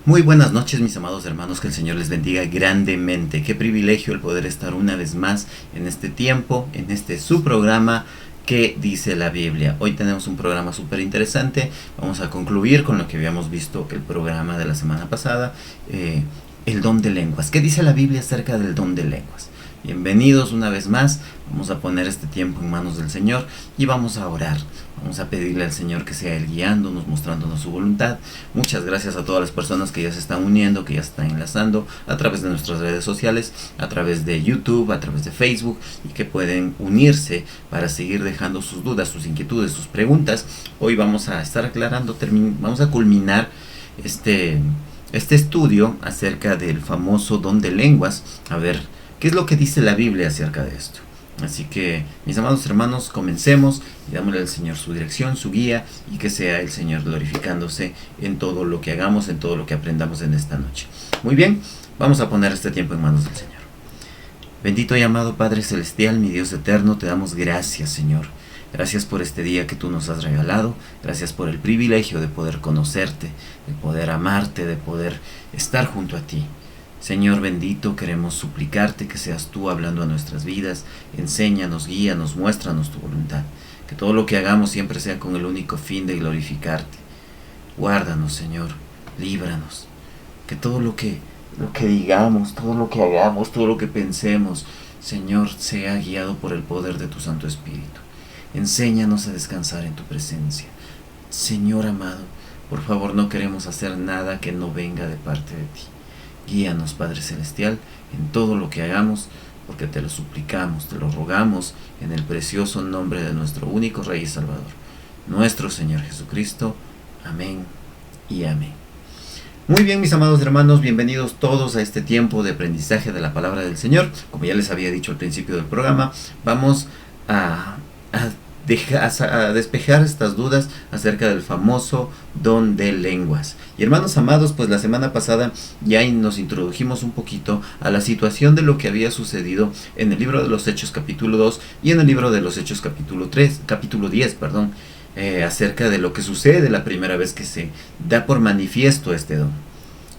Muy buenas noches, mis amados hermanos, que el Señor les bendiga grandemente. Qué privilegio el poder estar una vez más en este tiempo, en este su programa que dice la Biblia. Hoy tenemos un programa súper interesante. Vamos a concluir con lo que habíamos visto el programa de la semana pasada, el don de lenguas. ¿Qué dice la Biblia acerca del don de lenguas? Bienvenidos una vez más. Vamos a poner este tiempo en manos del Señor y vamos a orar. Vamos a pedirle al Señor que sea Él guiándonos, mostrándonos su voluntad. Muchas gracias a todas las personas que ya se están uniendo, que ya están enlazando a través de nuestras redes sociales, a través de YouTube, a través de Facebook, y que pueden unirse para seguir dejando sus dudas, sus inquietudes, sus preguntas. Hoy vamos a estar aclarando, vamos a culminar este estudio acerca del famoso don de lenguas. A ver, ¿qué es lo que dice la Biblia acerca de esto? Así que, mis amados hermanos, comencemos y dámosle al Señor su dirección, su guía, y que sea el Señor glorificándose en todo lo que hagamos, en todo lo que aprendamos en esta noche. Muy bien, vamos a poner este tiempo en manos del Señor. Bendito y amado Padre Celestial, mi Dios eterno, te damos gracias, Señor. Gracias por este día que tú nos has regalado. Gracias por el privilegio de poder conocerte, de poder amarte, de poder estar junto a ti. Señor bendito, queremos suplicarte que seas tú hablando a nuestras vidas. Enséñanos, guíanos, muéstranos tu voluntad. Que todo lo que hagamos siempre sea con el único fin de glorificarte. Guárdanos, Señor, líbranos. Que todo lo que digamos, todo lo que hagamos, todo lo que pensemos, Señor, sea guiado por el poder de tu Santo Espíritu. Enséñanos a descansar en tu presencia. Señor amado, por favor, no queremos hacer nada que no venga de parte de ti. Guíanos, Padre Celestial, en todo lo que hagamos, porque te lo suplicamos, te lo rogamos, en el precioso nombre de nuestro único Rey y Salvador, nuestro Señor Jesucristo. Amén y amén. Muy bien, mis amados hermanos, bienvenidos todos a este tiempo de aprendizaje de la palabra del Señor. Como ya les había dicho al principio del programa, vamos a despejar estas dudas acerca del famoso don de lenguas. Y hermanos amados, pues la semana pasada ya nos introdujimos un poquito a la situación de lo que había sucedido en el libro de los Hechos capítulo 2 y en el libro de los Hechos capítulo 10, acerca de lo que sucede la primera vez que se da por manifiesto este don.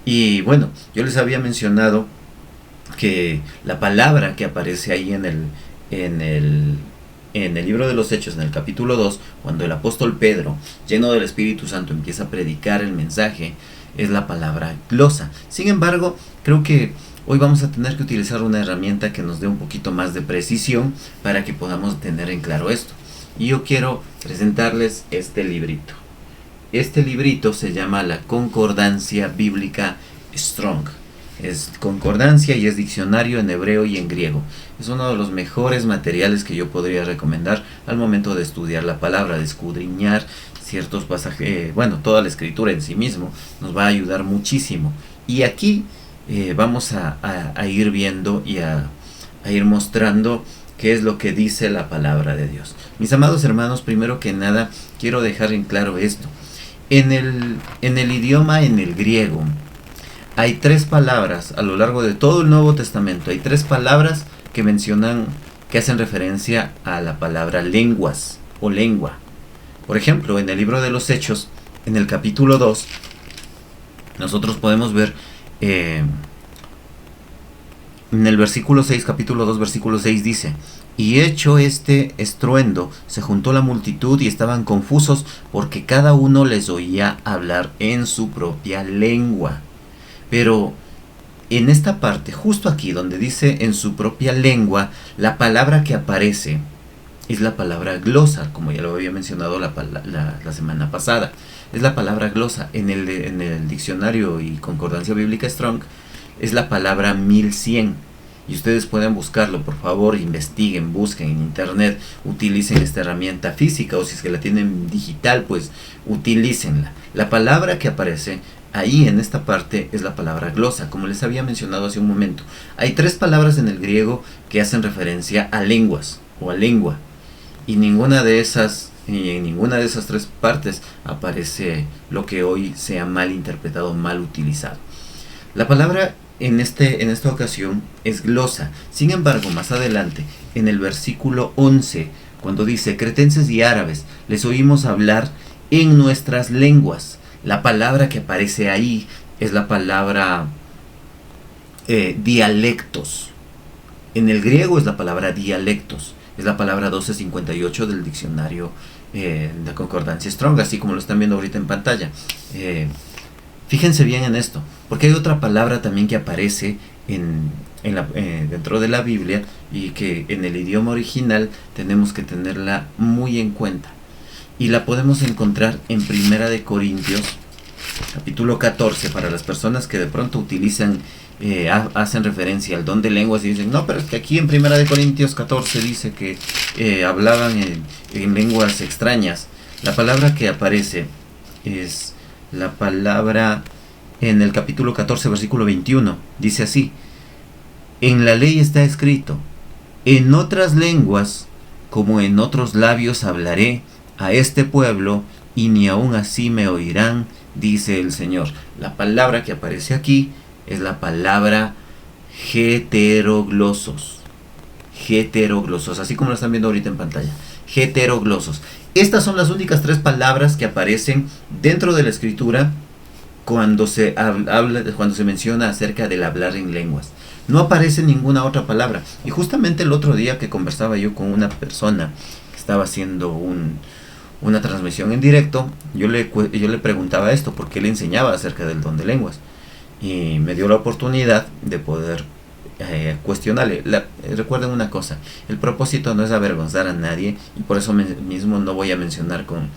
Y bueno, yo les había mencionado que la palabra que aparece ahí en el libro de los Hechos, en el capítulo 2, cuando el apóstol Pedro, lleno del Espíritu Santo, empieza a predicar el mensaje, es la palabra glosa. Sin embargo, creo que hoy vamos a tener que utilizar una herramienta que nos dé un poquito más de precisión para que podamos tener en claro esto. Y yo quiero presentarles este librito. Este librito se llama la Concordancia Bíblica Strong. Es concordancia y es diccionario en hebreo y en griego. Es uno de los mejores materiales que yo podría recomendar al momento de estudiar la palabra, de escudriñar ciertos pasajes. Toda la escritura en sí mismo nos va a ayudar muchísimo. Y aquí vamos a ir viendo y a ir mostrando qué es lo que dice la palabra de Dios. Mis amados hermanos, primero que nada quiero dejar en claro esto. En el idioma, en el griego, hay tres palabras a lo largo de todo el Nuevo Testamento. Hay tres palabras que hacen referencia a la palabra lenguas o lengua. Por ejemplo, en el libro de los Hechos, en el capítulo 2, nosotros podemos ver en el versículo 6, capítulo 2, versículo 6 dice: y hecho este estruendo, se juntó la multitud y estaban confusos porque cada uno les oía hablar en su propia lengua. Pero en esta parte, justo aquí donde dice en su propia lengua, la palabra que aparece es la palabra glosa, como ya lo había mencionado la semana pasada. Es la palabra glosa. En el diccionario y concordancia bíblica Strong es la palabra 1100. Y ustedes pueden buscarlo, por favor, investiguen, busquen en internet, utilicen esta herramienta física, o si es que la tienen digital, pues utilícenla. La palabra que aparece ahí en esta parte es la palabra glosa, como les había mencionado hace un momento. Hay tres palabras en el griego que hacen referencia a lenguas o a lengua, y en ninguna de esas tres partes aparece lo que hoy se ha mal interpretado, mal utilizado. La palabra en esta ocasión es glosa. Sin embargo, más adelante, en el versículo 11, cuando dice: cretenses y árabes, les oímos hablar en nuestras lenguas. La palabra que aparece ahí es la palabra dialectos. En el griego es la palabra dialectos. Es la palabra 1258 del diccionario de concordancia Strong, así como lo están viendo ahorita en pantalla. Fíjense bien en esto, porque hay otra palabra también que aparece dentro de la Biblia y que en el idioma original tenemos que tenerla muy en cuenta. Y la podemos encontrar en Primera de Corintios, capítulo 14, para las personas que de pronto utilizan, hacen referencia al don de lenguas y dicen, no, pero es que aquí en Primera de Corintios 14 dice que hablaban en lenguas extrañas. La palabra que aparece es la palabra en el capítulo 14, versículo 21. Dice así: en la ley está escrito, en otras lenguas como en otros labios hablaré a este pueblo, y ni aun así me oirán, dice el Señor. La palabra que aparece aquí es la palabra heteroglosos. Heteroglosos, así como lo están viendo ahorita en pantalla. Heteroglosos. Estas son las únicas 3 palabras que aparecen dentro de la escritura cuando se cuando se menciona acerca del hablar en lenguas. No aparece ninguna otra palabra. Y justamente el otro día que conversaba yo con una persona que estaba haciendo una transmisión en directo, yo le preguntaba esto, porque él enseñaba acerca del don de lenguas. Y me dio la oportunidad de poder cuestionarle. Recuerden una cosa, el propósito no es avergonzar a nadie, y por eso mismo no voy a mencionar con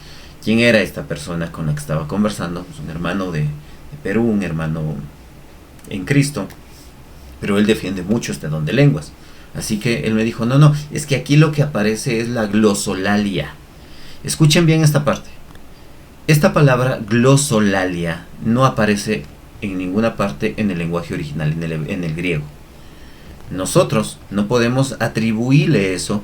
quién era esta persona con la que estaba conversando. Es un hermano de Perú, un hermano en Cristo, pero él defiende mucho este don de lenguas. Así que él me dijo, no, es que aquí lo que aparece es la glosolalia. Escuchen bien esta parte. Esta palabra glosolalia no aparece en ninguna parte en el lenguaje original, en el griego. Nosotros no podemos atribuirle eso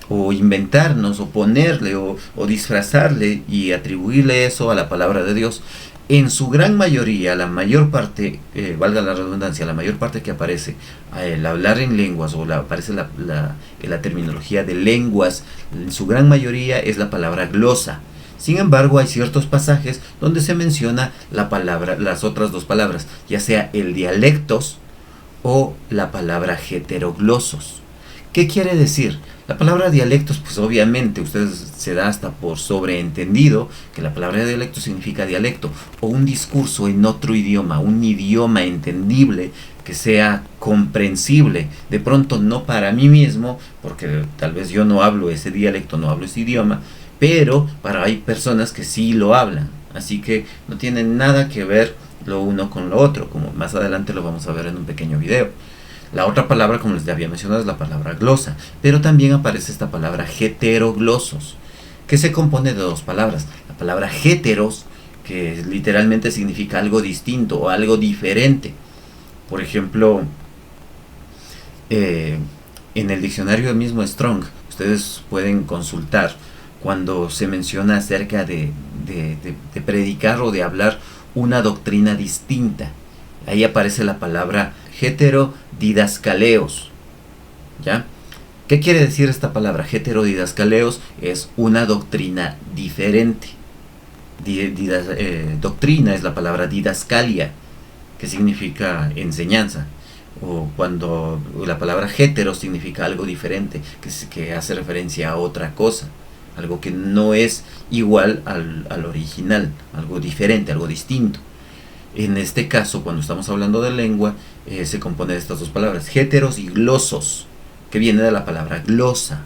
o inventarnos, o ponerle, o disfrazarle y atribuirle eso a la palabra de Dios. En su gran mayoría, la mayor parte, valga la redundancia, la mayor parte que aparece, el hablar en lenguas, o aparece la terminología de lenguas, en su gran mayoría es la palabra glosa. Sin embargo, hay ciertos pasajes donde se menciona las otras 2 palabras, ya sea el dialectos o la palabra heteroglosos. ¿Qué quiere decir? La palabra dialectos, pues obviamente ustedes se da hasta por sobreentendido que la palabra dialecto significa dialecto, o un discurso en otro idioma, un idioma entendible, que sea comprensible. De pronto no para mí mismo, porque tal vez yo no hablo ese dialecto, no hablo ese idioma, pero hay personas que sí lo hablan. Así que no tiene nada que ver lo uno con lo otro, como más adelante lo vamos a ver en un pequeño video. La otra palabra, como les había mencionado, es la palabra glosa, pero también aparece esta palabra heteroglosos, que se compone de 2 palabras. La palabra heteros, que literalmente significa algo distinto o algo diferente. Por ejemplo, en el diccionario mismo Strong, ustedes pueden consultar cuando se menciona acerca de predicar o de hablar una doctrina distinta. Ahí aparece la palabra heterodidascaleos. ¿Ya? ¿Qué quiere decir esta palabra? Heterodidascaleos es una doctrina diferente. Doctrina es la palabra didascalia, que significa enseñanza. O cuando la palabra hetero significa algo diferente, que hace referencia a otra cosa, algo que no es igual al original, algo diferente, algo distinto. En este caso, cuando estamos hablando de lengua, se compone de estas 2 palabras, heteros y glosos, que viene de la palabra glosa.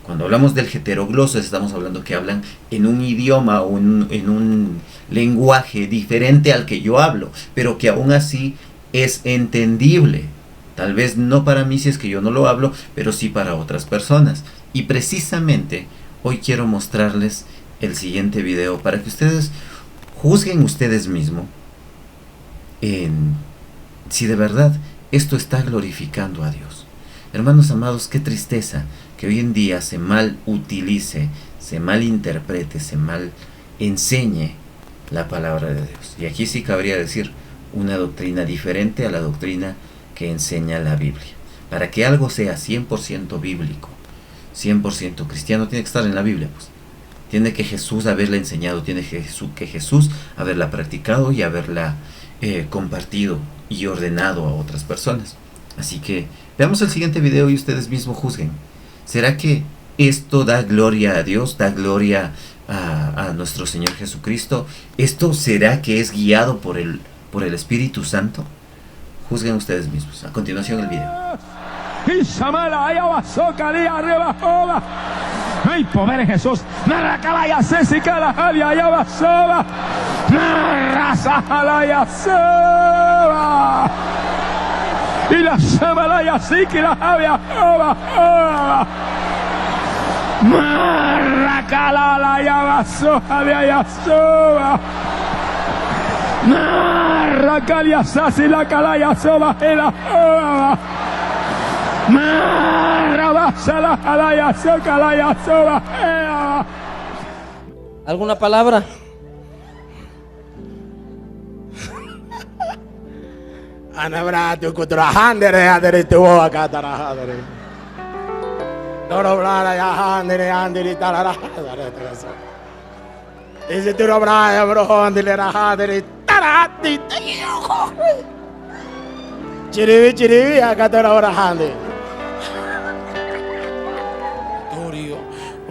Cuando hablamos del heterogloso, estamos hablando que hablan en un idioma o en un lenguaje diferente al que yo hablo, pero que aún así es entendible. Tal vez no para mí si es que yo no lo hablo, pero sí para otras personas. Y precisamente hoy quiero mostrarles el siguiente video para que ustedes juzguen ustedes mismos si de verdad esto está glorificando a Dios. Hermanos amados, qué tristeza que hoy en día se mal utilice, se mal interprete, se mal enseñe la palabra de Dios. Y aquí sí cabría decir una doctrina diferente a la doctrina que enseña la Biblia. Para que algo sea 100% bíblico, 100% cristiano, tiene que estar en la Biblia, pues. Tiene que Jesús haberla enseñado, tiene que Jesús haberla practicado y haberla compartido y ordenado a otras personas. Así que veamos el siguiente video y ustedes mismos juzguen. ¿Será que esto da gloria a Dios, da gloria a nuestro Señor Jesucristo? ¿Esto será que es guiado por el Espíritu Santo? Juzguen ustedes mismos. A continuación el video. ¡Ay, poder en Jesús! ¡Nara calaya césica la jalia allá basaba! ¡Raza jalaya seba! ¡Y la sabalaya sí que la jalia oba! ¡Marra calala ya basoja de allá soba! ¡Marra calia sasi la calaya soba y la oba! ¿Alguna palabra?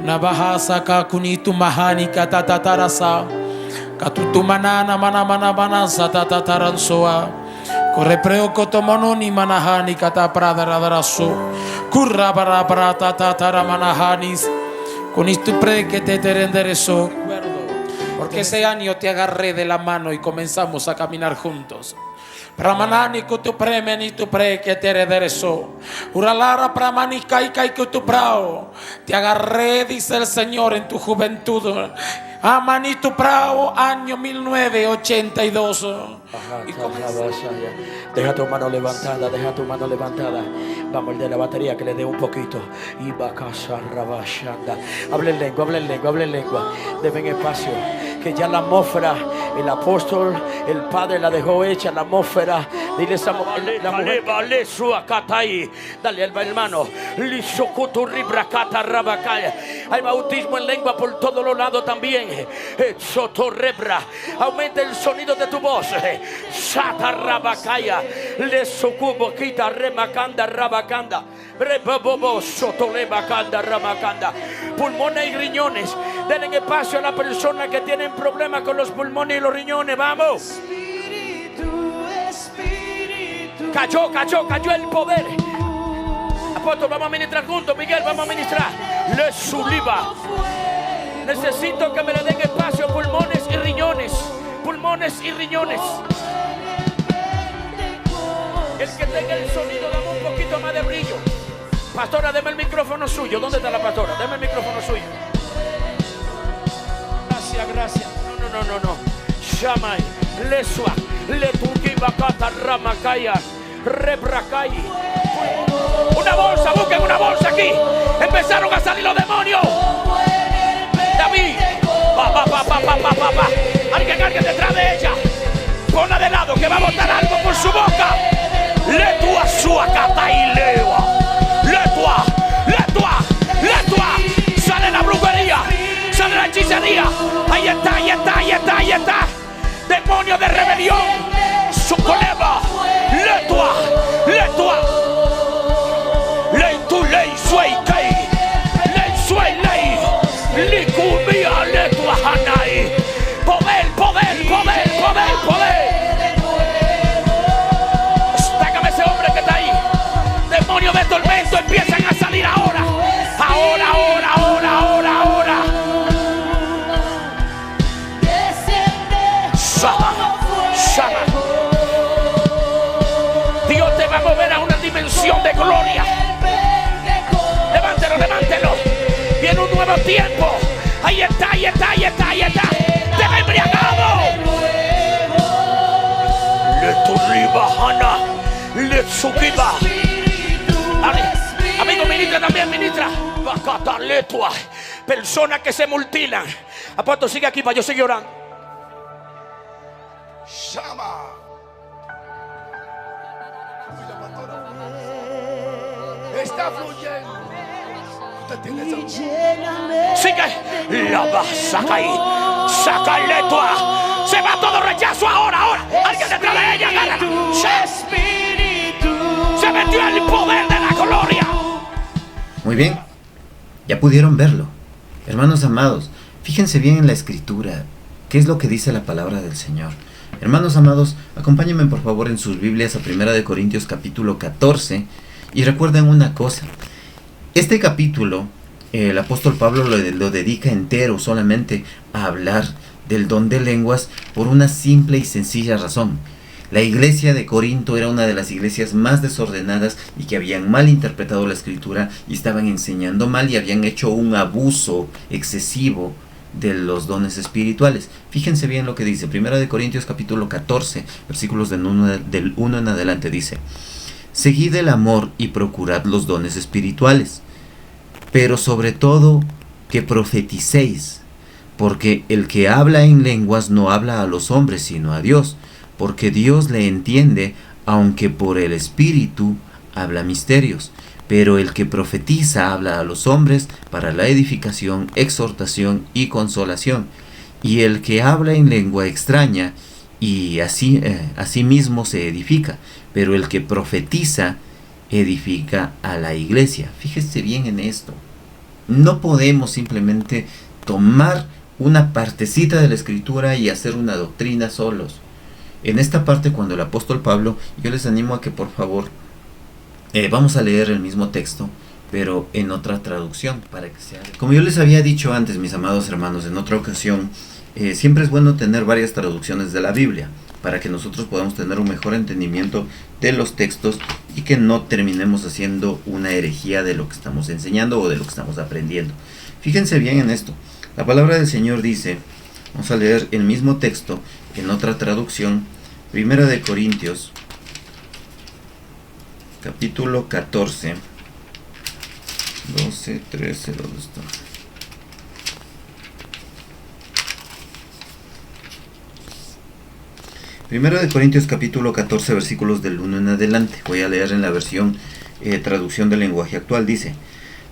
Una bahasa ka kunitu mahani kata tatarasa katutu manana mana manasa tatataransoa correpreo kotomononi manahani kata pradaraso kurra para tatatara manahanis kunistu pre que te terendereso porque ese año te agarré de la mano y comenzamos a caminar juntos. Pramanani kutu premeni tu pre que te heredereso. Uralara pramani kai kutu prao. Te agarré, dice el Señor, en tu juventud. Amani tu prao, año 1982. Deja tu mano levantada, deja tu mano levantada. Vamos, el de la batería que le dé un poquito. Y va casa rabashanda. Hable en lengua, hable en lengua, hable en lengua. Deben espacio. Que ya la atmósfera, el apóstol, el padre la dejó hecha, la atmósfera. Dile esa mujer. Dale al hermano. Hay bautismo en lengua por todos los lados también. Aumenta el sonido de tu voz. Shata rabakaya. Le sucubo quita remakanda rabakanda. Rebobo sotolebakanda ramakanda. Pulmones y riñones. Denle espacio a la persona que tienen problemas con los pulmones y los riñones. Vamos. Cayó el poder. Apóstol, vamos a ministrar juntos. Miguel, vamos a ministrar. Le suliva. Necesito que me le den espacio pulmones y riñones. Pulmones y riñones. El que tenga el sonido, dame un poquito más de brillo. Pastora, deme el micrófono suyo. ¿Dónde está la pastora? Deme el micrófono suyo. Gracias. No. Shamay, lesua, letuki bakata ramakaya, rebrakai. Una bolsa, busquen una bolsa aquí. Empezaron a salir los demonios. David, pa. Alguien detrás de ella. Ponla de lado que va a botar algo por su boca. Letua suacata y lewa. Letua. Sale la brujería. Sale la hechicería. Ahí está. Demonio de rebelión. Su coleva. Letua. Lei tu lei suei kai. Lei suei lei. Licumia letua hanai. Poder. Sácame ese hombre que está ahí. Demonios de tormento empiezan a salir ahora. Shama. Dios te va a mover a una dimensión de gloria. Levántelo. Viene un nuevo tiempo. Ahí está. Te va embriagado. Le turriba Hanna. Le sukiba. Amigo, ministra también, ministra. Bacata letua. Personas que se mutilan. Apóstol, sigue aquí para yo seguir orando. Shama. Está fluyendo. Sigue. La vas a caer. Sácale tú. Se va todo rechazo ahora. Alguien detrás de ella, agárrala. Se metió el poder de la gloria. Muy bien, ya pudieron verlo. Hermanos amados, fíjense bien en la escritura. ¿Qué es lo que dice la palabra del Señor? Hermanos amados, acompáñenme por favor en sus Biblias a 1 Corintios capítulo 14. Y recuerden una cosa. Este capítulo, el apóstol Pablo lo dedica entero solamente a hablar del don de lenguas por una simple y sencilla razón. La iglesia de Corinto era una de las iglesias más desordenadas y que habían mal interpretado la escritura y estaban enseñando mal y habían hecho un abuso excesivo de los dones espirituales. Fíjense bien lo que dice 1 Corintios capítulo 14, versículos del 1 en adelante, dice: seguid el amor y procurad los dones espirituales, pero sobre todo que profeticéis, porque el que habla en lenguas no habla a los hombres sino a Dios, porque Dios le entiende, aunque por el Espíritu habla misterios. Pero el que profetiza habla a los hombres para la edificación, exhortación y consolación. Y el que habla en lengua extraña, y así mismo se edifica. Pero el que profetiza edifica a la iglesia. Fíjese bien en esto. No podemos simplemente tomar una partecita de la escritura y hacer una doctrina solos. En esta parte, cuando el apóstol Pablo, yo les animo a que por favor vamos a leer el mismo texto, pero en otra traducción, para que sea. Como yo les había dicho antes, mis amados hermanos, en otra ocasión, siempre es bueno tener varias traducciones de la Biblia, para que nosotros podamos tener un mejor entendimiento de los textos y que no terminemos haciendo una herejía de lo que estamos enseñando o de lo que estamos aprendiendo. Fíjense bien en esto. La palabra del Señor dice, vamos a leer el mismo texto en otra traducción, 1 Corintios, capítulo 14, 12, 13, ¿dónde está? Primero de Corintios capítulo 14, versículos del 1 en adelante. Voy a leer en la versión traducción del lenguaje actual. Dice: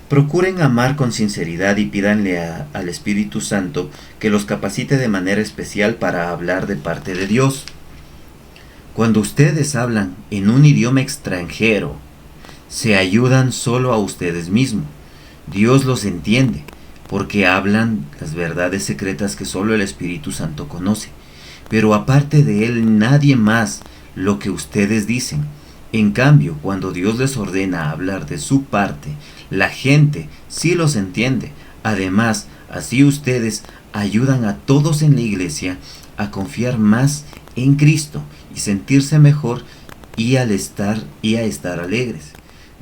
procuren amar con sinceridad y pídanle al Espíritu Santo que los capacite de manera especial para hablar de parte de Dios. Cuando ustedes hablan en un idioma extranjero, se ayudan solo a ustedes mismos. Dios los entiende, porque hablan las verdades secretas que solo el Espíritu Santo conoce. Pero aparte de Él, nadie más lo que ustedes dicen. En cambio, cuando Dios les ordena hablar de su parte, la gente sí los entiende. Además, así ustedes ayudan a todos en la iglesia a confiar más en Cristo y sentirse mejor y a estar alegres.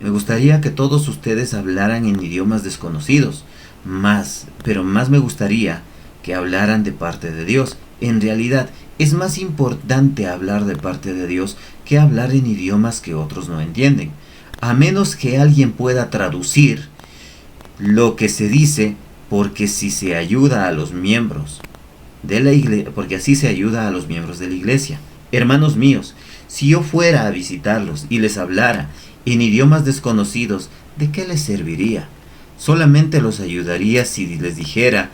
Me gustaría que todos ustedes hablaran en idiomas desconocidos, pero más me gustaría que hablaran de parte de Dios. En realidad, es más importante hablar de parte de Dios que hablar en idiomas que otros no entienden, a menos que alguien pueda traducir lo que se dice, porque así se ayuda a los miembros de la iglesia. Hermanos míos, si yo fuera a visitarlos y les hablara en idiomas desconocidos, ¿de qué les serviría? Solamente los ayudaría si les diera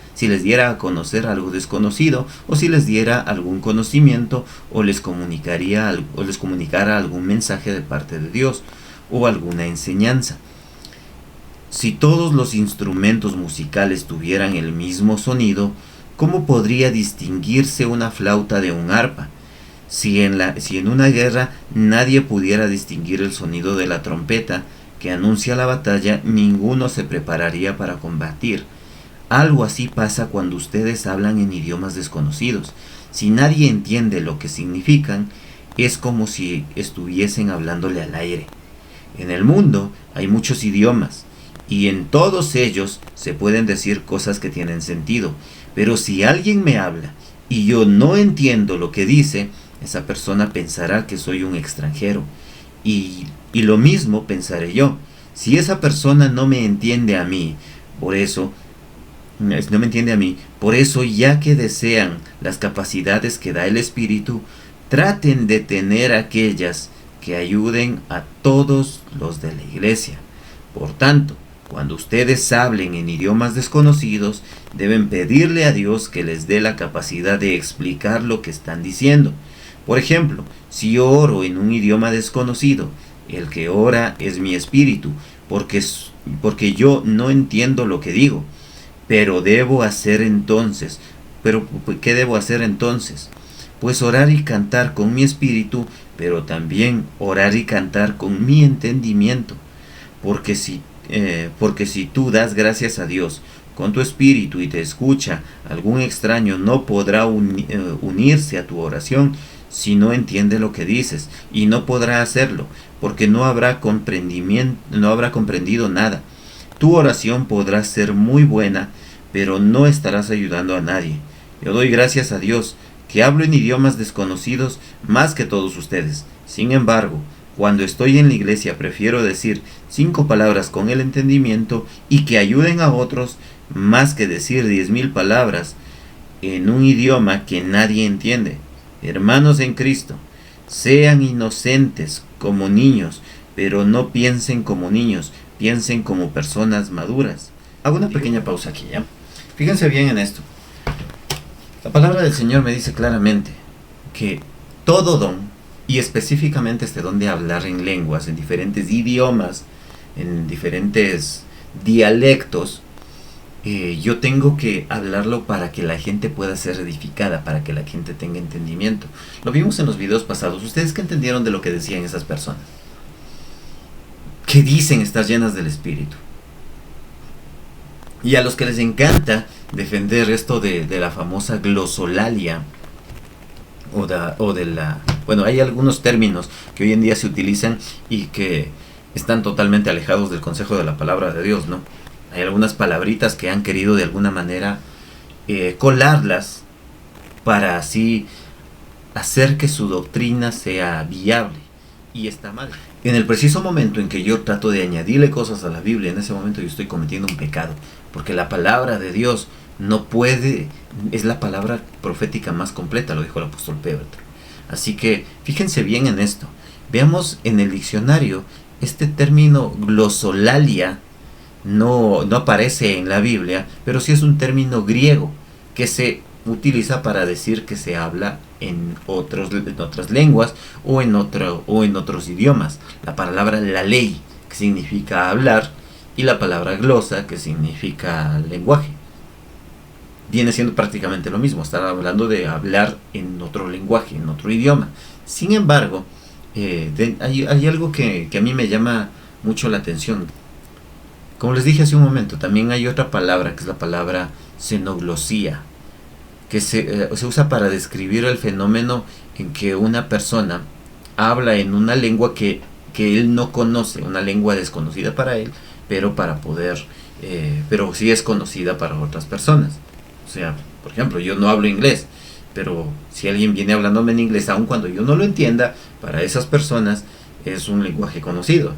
a conocer algo desconocido, o si les diera algún conocimiento, o les comunicara algún mensaje de parte de Dios, o alguna enseñanza. Si todos los instrumentos musicales tuvieran el mismo sonido, ¿cómo podría distinguirse una flauta de un arpa? Si en una guerra nadie pudiera distinguir el sonido de la trompeta que anuncia la batalla, ninguno se prepararía para combatir. Algo así pasa cuando ustedes hablan en idiomas desconocidos. Si nadie entiende lo que significan, es como si estuviesen hablándole al aire. En el mundo hay muchos idiomas, y en todos ellos se pueden decir cosas que tienen sentido. Pero si alguien me habla y yo no entiendo lo que dice, esa persona pensará que soy un extranjero. Y lo mismo pensaré yo. Si esa persona no me entiende a mí, por eso, ya que desean las capacidades que da el Espíritu, traten de tener aquellas que ayuden a todos los de la iglesia. Por tanto, Cuando ustedes hablen en idiomas desconocidos, deben pedirle a Dios que les dé la capacidad de explicar lo que están diciendo. Por ejemplo, si yo oro en un idioma desconocido, el que ora es mi espíritu, porque yo no entiendo lo que digo. Pero ¿qué debo hacer entonces? Pues orar y cantar con mi espíritu, pero también orar y cantar con mi entendimiento. Porque si tú das gracias a Dios con tu espíritu y te escucha algún extraño, no podrá unirse a tu oración si no entiende lo que dices, y no podrá hacerlo, porque no habrá comprendido nada. Tu oración podrá ser muy buena, pero no estarás ayudando a nadie. Yo doy gracias a Dios que hablo en idiomas desconocidos más que todos ustedes. Sin embargo, cuando estoy en la iglesia prefiero decir 5 palabras con el entendimiento y que ayuden a otros más que decir 10,000 palabras en un idioma que nadie entiende. Hermanos en Cristo, sean inocentes como niños, pero no piensen como niños, piensen como personas maduras. Hago una pequeña pausa aquí, ¿ya? Fíjense bien en esto. La palabra del Señor me dice claramente que todo don, y específicamente este don de hablar en lenguas, en diferentes idiomas, en diferentes dialectos, yo tengo que hablarlo para que la gente pueda ser edificada, para que la gente tenga entendimiento. Lo vimos en los videos pasados. ¿Ustedes qué entendieron de lo que decían esas personas? Que dicen estar llenas del Espíritu. Y a los que les encanta defender esto de la famosa glosolalia, bueno, hay algunos términos que hoy en día se utilizan y que están totalmente alejados del consejo de la palabra de Dios, ¿no? Hay algunas palabritas que han querido de alguna manera colarlas para así hacer que su doctrina sea viable, y está mal. En el preciso momento en que yo trato de añadirle cosas a la Biblia, en ese momento yo estoy cometiendo un pecado, porque la palabra de Dios no puede, es la palabra profética más completa, lo dijo el apóstol Pedro. Así que fíjense bien en esto. Veamos en el diccionario, este término glosolalia no aparece en la Biblia, pero sí es un término griego que se utiliza para decir que se habla en otras lenguas o en otros idiomas. La palabra la ley, que significa hablar, y la palabra glosa, que significa lenguaje. Viene siendo prácticamente lo mismo, estar hablando de hablar en otro lenguaje, en otro idioma. Sin embargo, hay algo que a mí me llama mucho la atención. Como les dije hace un momento, también hay otra palabra, que es la palabra xenoglosía, que se usa para describir el fenómeno en que una persona habla en una lengua que él no conoce, una lengua desconocida para él, pero pero sí es conocida para otras personas. O sea, por ejemplo, yo no hablo inglés, pero si alguien viene hablándome en inglés, aun cuando yo no lo entienda, para esas personas es un lenguaje conocido,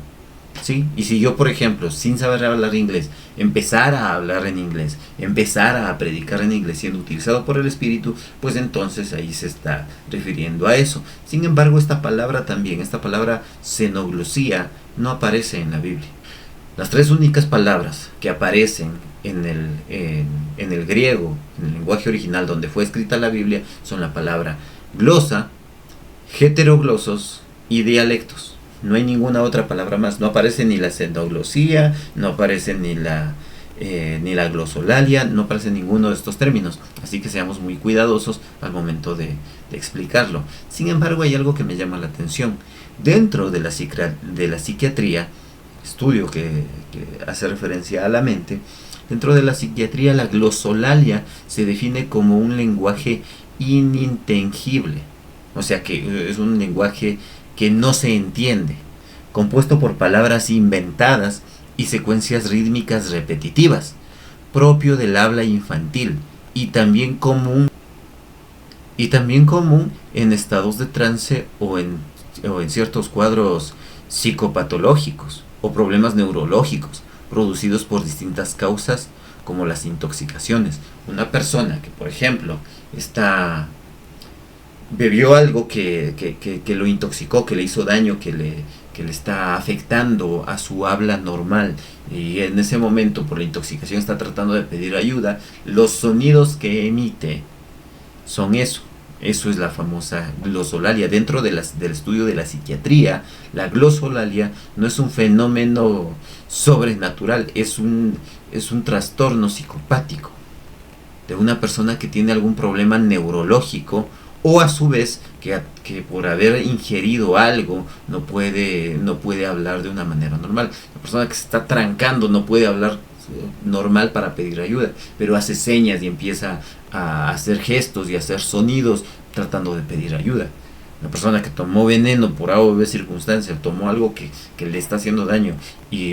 ¿sí? Y si yo, por ejemplo, sin saber hablar inglés, empezara a hablar en inglés, empezara a predicar en inglés siendo utilizado por el Espíritu, pues entonces ahí se está refiriendo a eso. Sin embargo, esta palabra xenoglosía, no aparece en la Biblia. Las 3 únicas palabras que aparecen en el griego, en el lenguaje original donde fue escrita la Biblia, son la palabra glosa, heteroglosos y dialectos. No hay ninguna otra palabra más. No aparece ni la xenoglosía, no aparece ni la glosolalia, no aparece ninguno de estos términos. Así que seamos muy cuidadosos al momento de explicarlo. Sin embargo, hay algo que me llama la atención. Dentro de la psiquiatría, estudio que hace referencia a la mente, dentro de la psiquiatría la glosolalia se define como un lenguaje inintengible, o sea que es un lenguaje que no se entiende, compuesto por palabras inventadas y secuencias rítmicas repetitivas, propio del habla infantil y también común en estados de trance o en ciertos cuadros psicopatológicos o problemas neurológicos producidos por distintas causas, como las intoxicaciones. Una persona que, por ejemplo, bebió algo que lo intoxicó, que le hizo daño, que le está afectando a su habla normal, y en ese momento por la intoxicación está tratando de pedir ayuda, los sonidos que emite son eso. Eso es la famosa glosolalia. Dentro del estudio de la psiquiatría, la glosolalia no es un fenómeno sobrenatural, es un trastorno psicopático de una persona que tiene algún problema neurológico, o a su vez que por haber ingerido algo no puede hablar de una manera normal. La persona que se está trancando no puede hablar normal para pedir ayuda, pero hace señas y empieza a hacer gestos y a hacer sonidos tratando de pedir ayuda. Una persona que tomó veneno por A o B circunstancia, tomó algo que le está haciendo daño,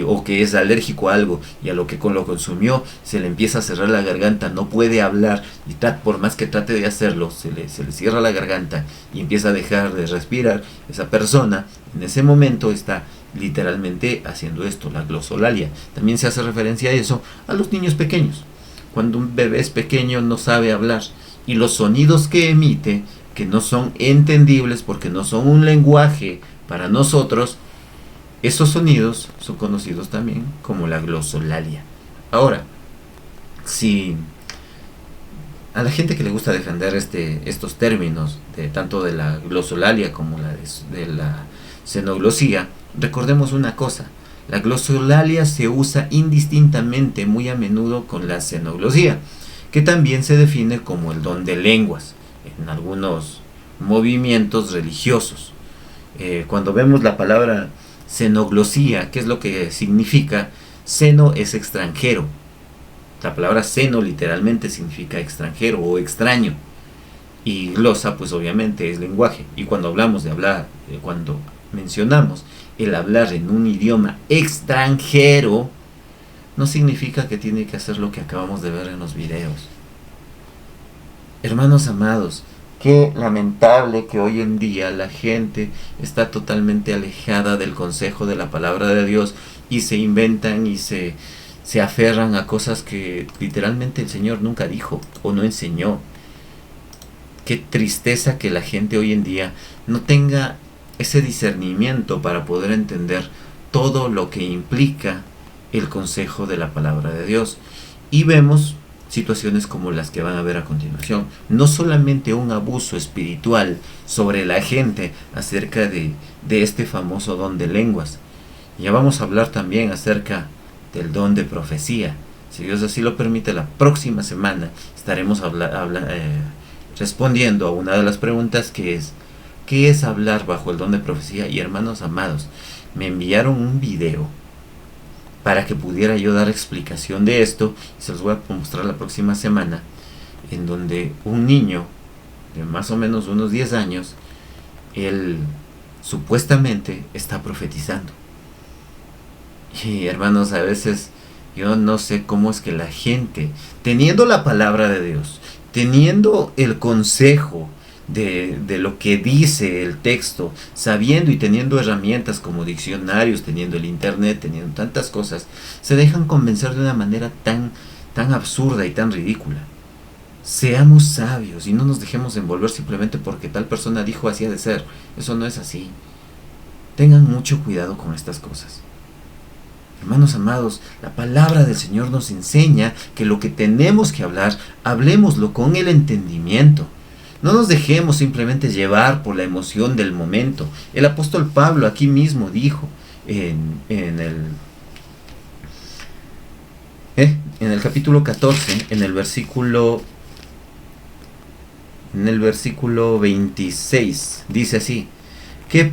o que es alérgico a algo, y a lo que lo consumió se le empieza a cerrar la garganta, no puede hablar, y por más que trate de hacerlo, se le cierra la garganta y empieza a dejar de respirar. Esa persona en ese momento está literalmente haciendo esto, la glosolalia. También se hace referencia a eso a los niños pequeños. Cuando un bebé es pequeño no sabe hablar, y los sonidos que emite, que no son entendibles porque no son un lenguaje para nosotros, esos sonidos son conocidos también como la glosolalia. Ahora, si a la gente que le gusta defender estos términos, tanto de la glosolalia como de la xenoglosía, recordemos una cosa: la glosolalia se usa indistintamente muy a menudo con la xenoglosía, que también se define como el don de lenguas en algunos movimientos religiosos. Cuando vemos la palabra xenoglosía, ¿qué es lo que significa? Xeno es extranjero. La palabra xeno literalmente significa extranjero o extraño, y glosa pues obviamente es lenguaje. Y cuando hablamos de hablar, cuando mencionamos el hablar en un idioma extranjero, no significa que tiene que hacer lo que acabamos de ver en los videos. Hermanos amados, qué lamentable que hoy en día la gente está totalmente alejada del consejo de la palabra de Dios, y se inventan y se aferran a cosas que literalmente el Señor nunca dijo o no enseñó. Qué tristeza que la gente hoy en día no tenga ese discernimiento para poder entender todo lo que implica el consejo de la palabra de Dios. Y vemos situaciones como las que van a ver a continuación. No solamente un abuso espiritual sobre la gente acerca de este famoso don de lenguas. Ya vamos a hablar también acerca del don de profecía. Si Dios así lo permite, la próxima semana estaremos respondiendo a una de las preguntas, que es: ¿qué es hablar bajo el don de profecía? Y hermanos amados, me enviaron un video para que pudiera yo dar explicación de esto. Se los voy a mostrar la próxima semana, en donde un niño de más o menos unos 10 años, él supuestamente está profetizando. Y hermanos, a veces yo no sé cómo es que la gente, teniendo la palabra de Dios, teniendo el consejo de lo que dice el texto, sabiendo y teniendo herramientas como diccionarios, teniendo el internet, teniendo tantas cosas, se dejan convencer de una manera tan absurda y tan ridícula. Seamos sabios y no nos dejemos envolver simplemente porque tal persona dijo así ha de ser. Eso no es así. Tengan mucho cuidado con estas cosas. Hermanos amados, la palabra del Señor nos enseña que lo que tenemos que hablar, hablemoslo con el entendimiento. No nos dejemos simplemente llevar por la emoción del momento. El apóstol Pablo aquí mismo dijo en el capítulo 14, en el versículo 26, dice así: ¿Qué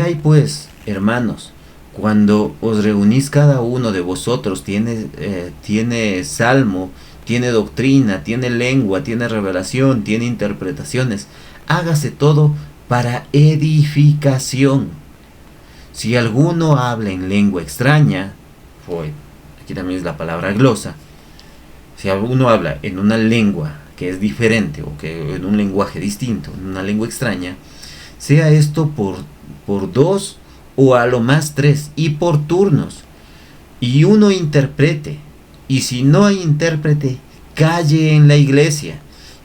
hay pues, hermanos? Cuando os reunís, cada uno de vosotros tiene salmo, tiene doctrina, tiene lengua, tiene revelación, tiene interpretaciones. Hágase todo para edificación. Si alguno habla en lengua extraña, aquí también es la palabra glosa. Si alguno habla en una lengua que es diferente, o que en un lenguaje distinto, en una lengua extraña, sea esto por 2 o a lo más 3, y por turnos, y uno interprete. Y si no hay intérprete, calle en la iglesia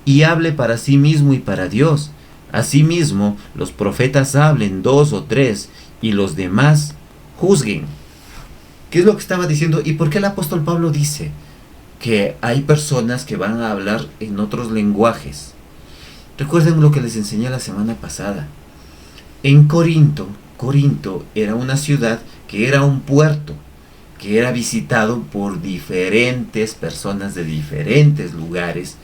y hable para sí mismo y para Dios. Asimismo, los profetas hablen 2 o 3 y los demás juzguen. ¿Qué es lo que estaba diciendo? ¿Y por qué el apóstol Pablo dice que hay personas que van a hablar en otros lenguajes? Recuerden lo que les enseñé la semana pasada. En Corinto era una ciudad que era un puerto, que era visitado por diferentes personas de diferentes lugares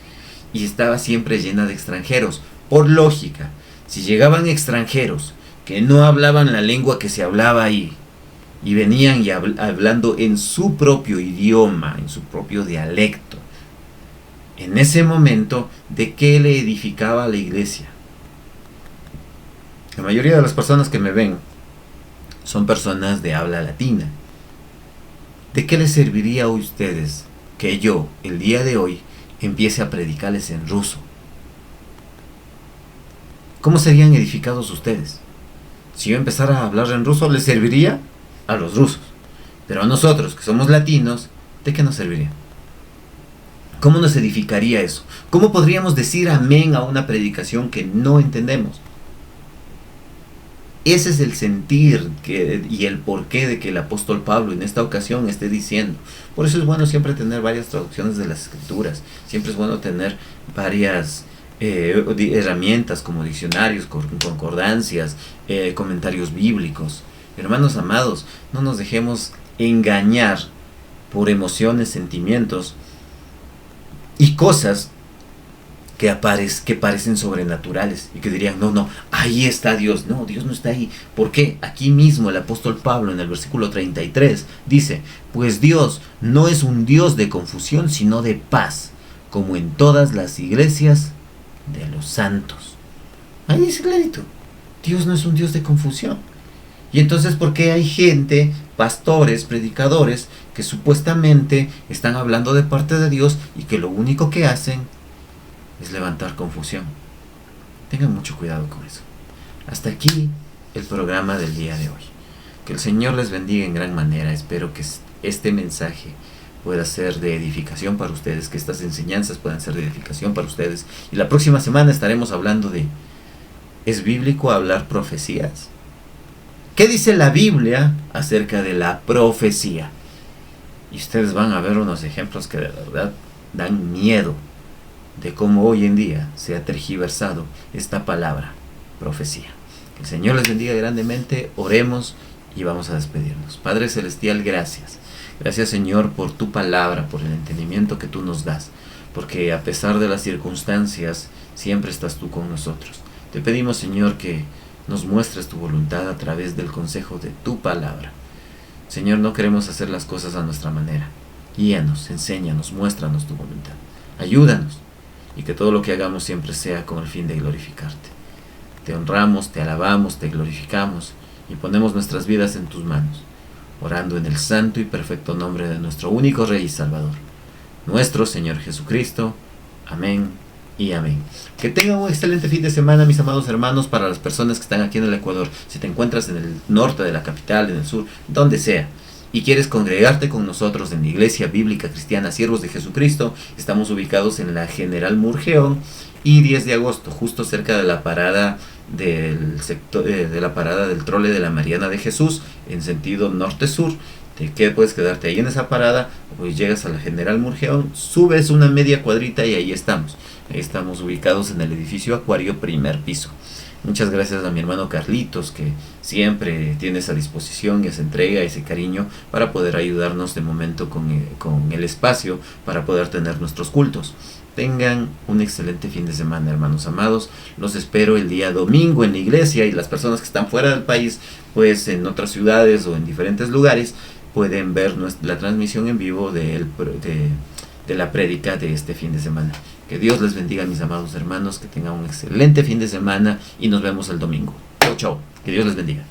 y estaba siempre llena de extranjeros. Por lógica, si llegaban extranjeros que no hablaban la lengua que se hablaba ahí y venían y hablando en su propio idioma, en su propio dialecto, en ese momento, ¿de qué le edificaba a la iglesia? La mayoría de las personas que me ven son personas de habla latina. ¿De qué les serviría a ustedes que yo, el día de hoy, empiece a predicarles en ruso? ¿Cómo serían edificados ustedes? Si yo empezara a hablar en ruso, ¿les serviría? A los rusos. Pero a nosotros, que somos latinos, ¿de qué nos serviría? ¿Cómo nos edificaría eso? ¿Cómo podríamos decir amén a una predicación que no entendemos? Ese es el sentir y el porqué de que el apóstol Pablo en esta ocasión esté diciendo. Por eso es bueno siempre tener varias traducciones de las escrituras. Siempre es bueno tener varias herramientas como diccionarios, concordancias, comentarios bíblicos. Hermanos amados, no nos dejemos engañar por emociones, sentimientos y cosas que parecen sobrenaturales y que dirían, no, ahí está Dios. No, Dios no está ahí. ¿Por qué? Aquí mismo el apóstol Pablo en el versículo 33 dice, pues Dios no es un Dios de confusión, sino de paz, como en todas las iglesias de los santos. Ahí dice clarito, Dios no es un Dios de confusión. Y entonces, ¿por qué hay gente, pastores, predicadores, que supuestamente están hablando de parte de Dios y que lo único que hacen es levantar confusión? Tengan mucho cuidado con eso. Hasta aquí el programa del día de hoy. Que el Señor les bendiga en gran manera. Espero que este mensaje pueda ser de edificación para ustedes, que estas enseñanzas puedan ser de edificación para ustedes. Y la próxima semana estaremos hablando de, ¿es bíblico hablar profecías? ¿Qué dice la Biblia acerca de la profecía? Y ustedes van a ver unos ejemplos que de verdad dan miedo de cómo hoy en día se ha tergiversado esta palabra, profecía. Que el Señor les bendiga grandemente. Oremos y vamos a despedirnos. Padre Celestial, gracias. Gracias, Señor, por tu palabra, por el entendimiento que tú nos das, porque a pesar de las circunstancias, siempre estás tú con nosotros. Te pedimos, Señor, que nos muestres tu voluntad a través del consejo de tu palabra. Señor, no queremos hacer las cosas a nuestra manera. Guíanos, enséñanos, muéstranos tu voluntad. Ayúdanos, y que todo lo que hagamos siempre sea con el fin de glorificarte. Te honramos, te alabamos, te glorificamos, y ponemos nuestras vidas en tus manos, orando en el santo y perfecto nombre de nuestro único Rey y Salvador, nuestro Señor Jesucristo. Amén y amén. Que tengan un excelente fin de semana, mis amados hermanos. Para las personas que están aquí en el Ecuador, si te encuentras en el norte de la capital, en el sur, donde sea, y quieres congregarte con nosotros en la Iglesia Bíblica Cristiana Siervos de Jesucristo, estamos ubicados en la General Murgeón y 10 de agosto, justo cerca de la parada del trole de la Mariana de Jesús, en sentido norte-sur. Puedes quedarte ahí en esa parada, pues llegas a la General Murgeón, subes una media cuadrita y ahí estamos. Ahí estamos ubicados en el edificio Acuario, primer piso. Muchas gracias a mi hermano Carlitos, que siempre tiene esa disposición y esa entrega, ese cariño para poder ayudarnos de momento con el espacio para poder tener nuestros cultos. Tengan un excelente fin de semana, hermanos amados. Los espero el día domingo en la iglesia, y las personas que están fuera del país, pues en otras ciudades o en diferentes lugares, pueden ver la transmisión en vivo de la prédica de este fin de semana. Que Dios les bendiga, mis amados hermanos, que tengan un excelente fin de semana y nos vemos el domingo. Chao, chao. Que Dios les bendiga.